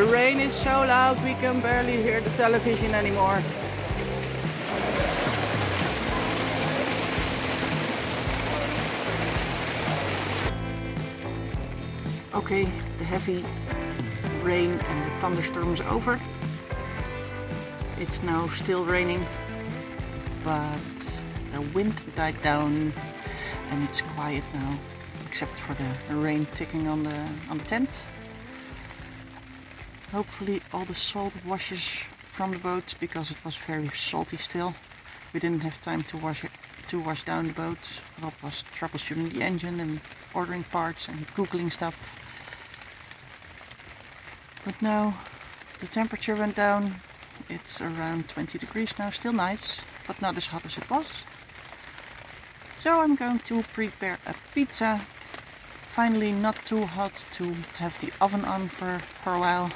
The rain is so loud we can barely hear the television anymore. Okay, the heavy rain and the thunderstorm is over. It's now still raining, but the wind died down and it's quiet now, except for the rain ticking on the tent. Hopefully all the salt washes from the boat, because it was very salty still. We didn't have time to wash down the boat. Rob was troubleshooting the engine and ordering parts and googling stuff. But now the temperature went down. It's around 20 degrees now, still nice, but not as hot as it was. So I'm going to prepare a pizza. Finally not too hot to have the oven on for a while.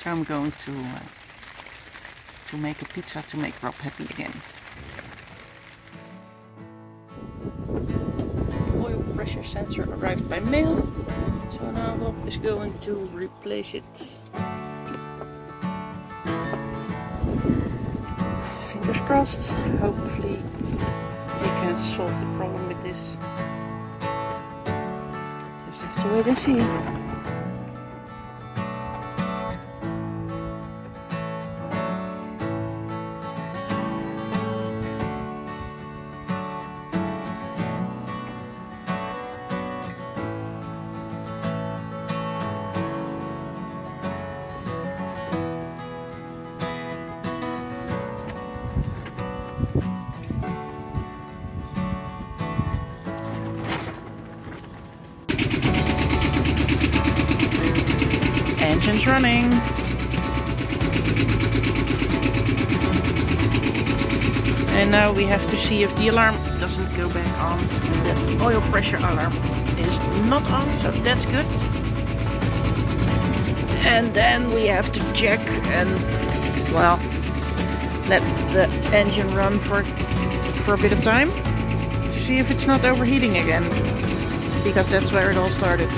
So I'm going to make a pizza to make Rob happy again. The oil pressure sensor arrived by mail. So now Rob is going to replace it. Fingers crossed. Hopefully we can solve the problem with this. Just have to wait and see. Engine's running. And now we have to see if the alarm doesn't go back on. The oil pressure alarm is not on, so that's good. And then we have to check and, well, let the engine run for a bit of time to see if it's not overheating again, because that's where it all started.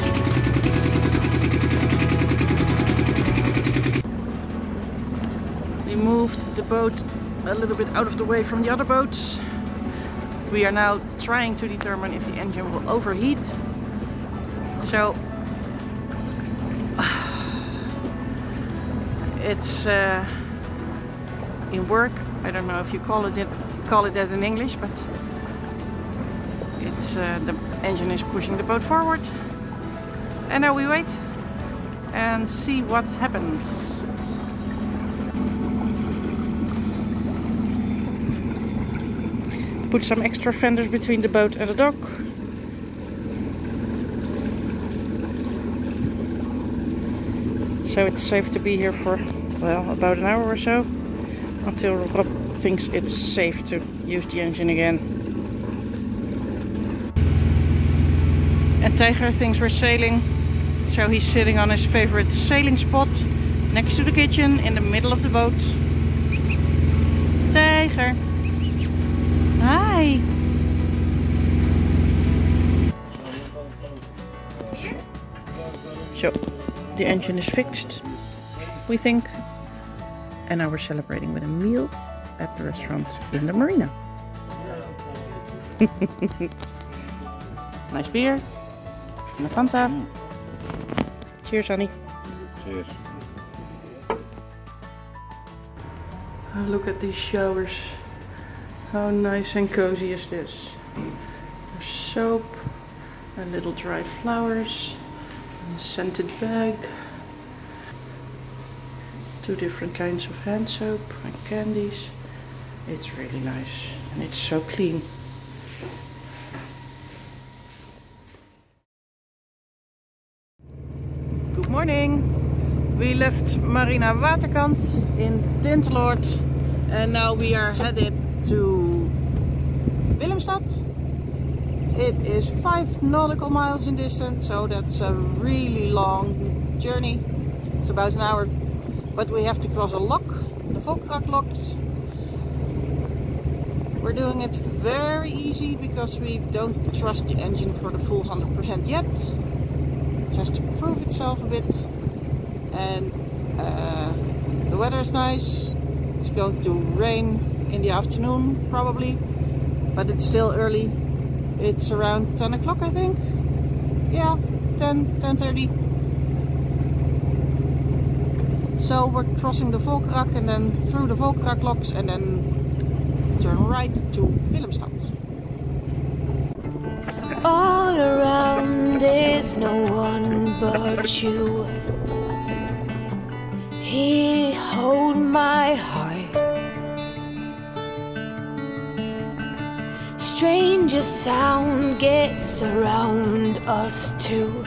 We moved the boat a little bit out of the way from the other boats. We are now trying to determine if the engine will overheat. So it's in work. I don't know if you call it that in English, but it's the engine is pushing the boat forward. And now we wait and see what happens. Put some extra fenders between the boat and the dock. So it's safe to be here for, well, about an hour or so, until Rob thinks it's safe to use the engine again. And Tijger thinks we're sailing, so he's sitting on his favorite sailing spot next to the kitchen in the middle of the boat. Tijger! Hi! So, the engine is fixed, we think. And now we're celebrating with a meal at the restaurant in the marina. Nice beer. And a Fanta. Cheers, honey. Cheers. Oh, look at these showers. How nice and cozy is this? There's soap, and little dried flowers, and a scented bag. 2 different kinds of hand soap and candies. It's really nice and it's so clean. Good morning. We left Marina Waterkant in Tinteloord and now we are headed to Willemstad. It is 5 nautical miles in distance, so that's a really long journey. It's about an hour. But we have to cross a lock, the Volkrak locks. We're doing it very easy because we don't trust the engine for the full 100% yet. It has to prove itself a bit. and the weather is nice. It's going to rain in the afternoon probably, but it's still early. It's around 10 o'clock I think. Yeah, 10:30. So we're crossing the Volkerak and then through the Volkerak locks and then turn right to Willemstad. All around there's no one but you. Here, hold my heart. Stranger sound gets around us two.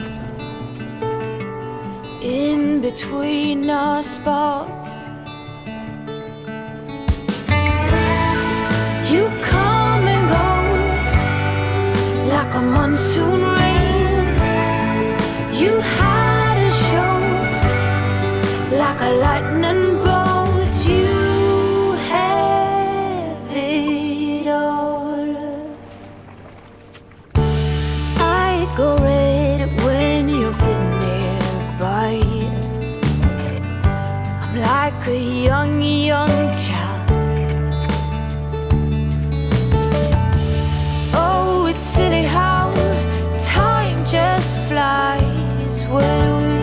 In between our sparks, you come and go like a monsoon rain. You had a show like a lightning bolt. You have it all. I go red when you're sitting nearby. I'm like a young child. Oh, it's silly how time just flies when we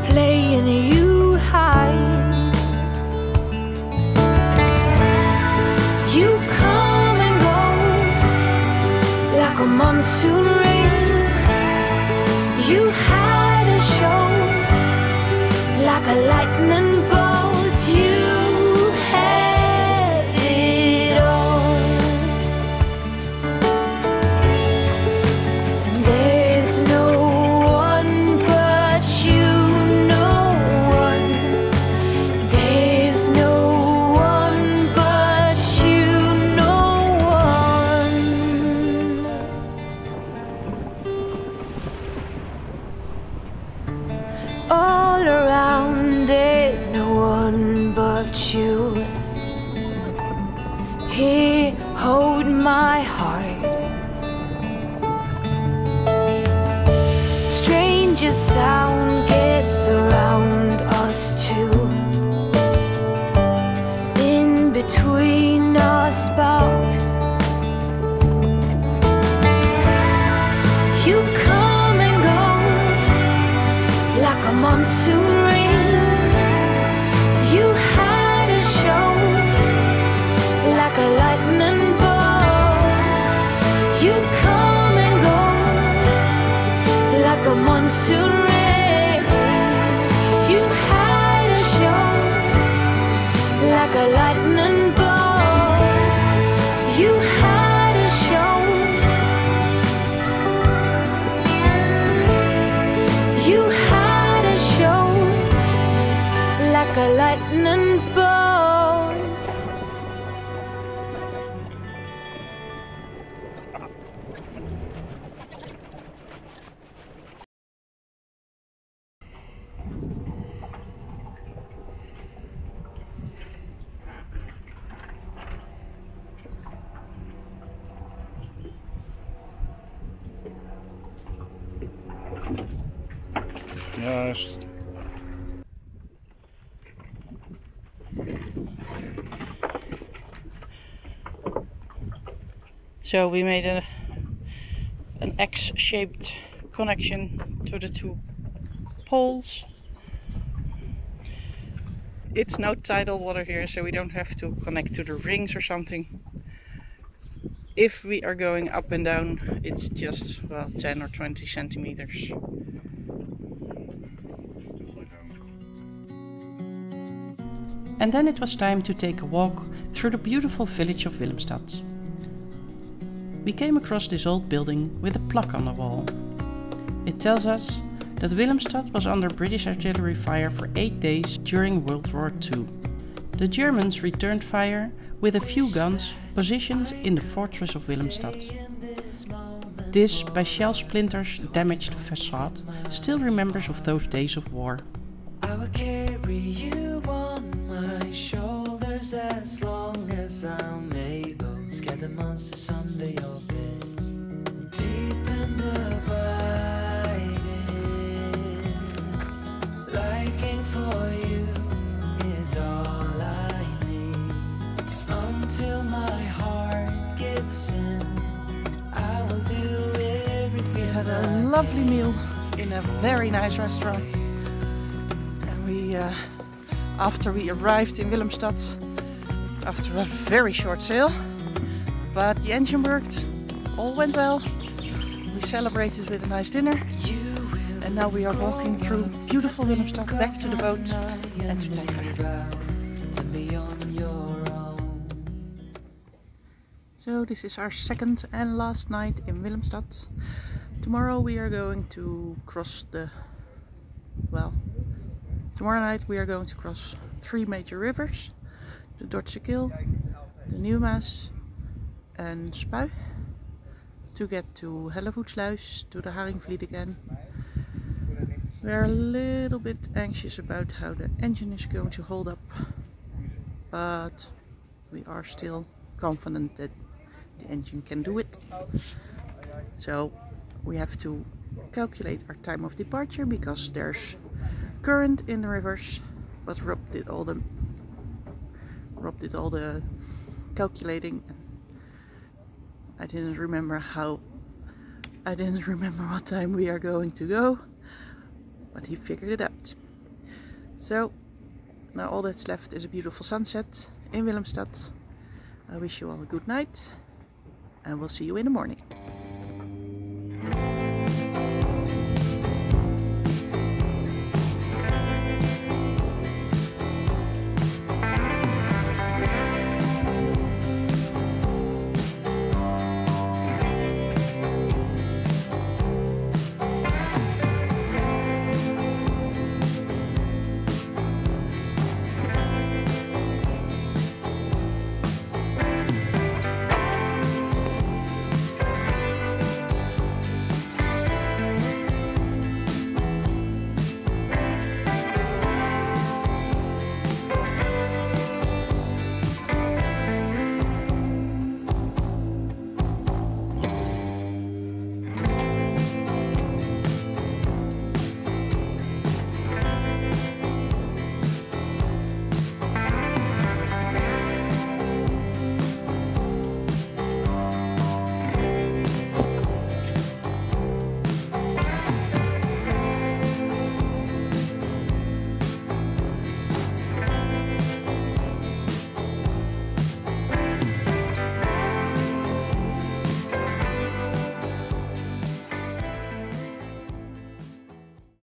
play and you hide. You come and go like a monsoon rain. You had a show like a lightning bolt. You have it all. And there's no one but you, no one. There's no one but you, no one. All around there's no one but you. Here, hold my heart. Stranger sound gets around us too. In between our sparks, you come and go like a monsoon rain. You had a show like a lightning bolt. You come and go like a monsoon rain. You had a show like a lightning bolt. You had a show. You had a show like a lightning bolt. Juist. So we made an X-shaped connection to the two poles. It's no tidal water here, so we don't have to connect to the rings or something. If we are going up and down, it's just, well, 10 or 20 centimeters. And then it was time to take a walk through the beautiful village of Willemstad. We came across this old building with a plaque on the wall. It tells us that Willemstad was under British artillery fire for 8 days during World War II. The Germans returned fire with a few guns positioned in the fortress of Willemstad. This, by shell splinters damaged facade, still remembers of those days of war. I will carry you on my shoulders as long as I'm able. Scare the monsters under your bed. Deep and abiding. lovely meal in a very nice restaurant. And we, after we arrived in Willemstad, after a very short sail, but the engine worked, all went well. We celebrated with a nice dinner, and now we are walking through beautiful Willemstad back to the boat and to Tijger. So this is our second and last night in Willemstad. Tomorrow we are going to cross tomorrow night we are going to cross 3 major rivers: the Dordtse Kil, the Nieuwe Maas and Spui, to get to Hellevoetsluis, to the Haringvliet again. We are a little bit anxious about how the engine is going to hold up, but we are still confident that the engine can do it. So we have to calculate our time of departure because there's current in the rivers, but Rob did all the calculating. I didn't remember what time we are going to go, but he figured it out. So now all that's left is a beautiful sunset in Willemstad. I wish you all a good night, and we'll see you in the morning.